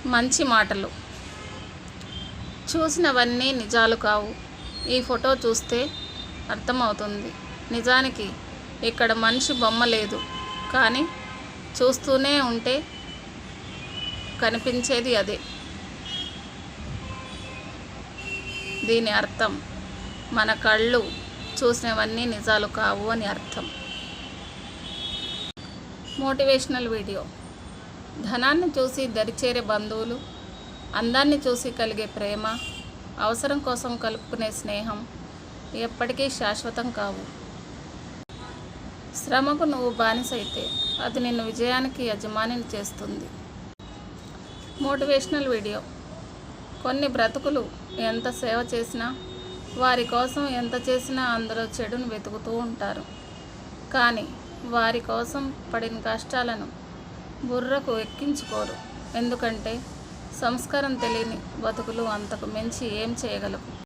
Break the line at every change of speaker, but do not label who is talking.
మంచి మాటలు. చూసినవన్నీ నిజాలు కావు. ఈ ఫోటో చూస్తే అర్థమవుతుంది. నిజానికి ఇక్కడ మనిషి బొమ్మ లేదు, కానీ చూస్తూనే ఉంటే కనిపించేది అదే. దీని అర్థం మన కళ్ళు చూసినవన్నీ నిజాలు కావు అని అర్థం. Motivational video. ధనాన్ని చూసి దరిచేరే బంధువులు, అందాన్ని చూసి కలిగే ప్రేమ, అవసరం కోసం కలుపుకునే స్నేహం ఎప్పటికీ శాశ్వతం కావు. శ్రమకు నువ్వు బానిసైతే అది నిన్ను విజయానికి యజమానిని చేస్తుంది. Motivational video. కొన్ని బ్రతుకులు ఎంత సేవ చేసినా, వారి కోసం ఎంత చేసినా అందరూ చెడును వెతుకుతూ ఉంటారు. కానీ వారి కోసం పడిన కష్టాలను బుర్రకు ఎక్కించుకోరు. ఎందుకంటే సంస్కారం తెలియని బతుకులు అంతకు మించి ఏం చేయగలవు?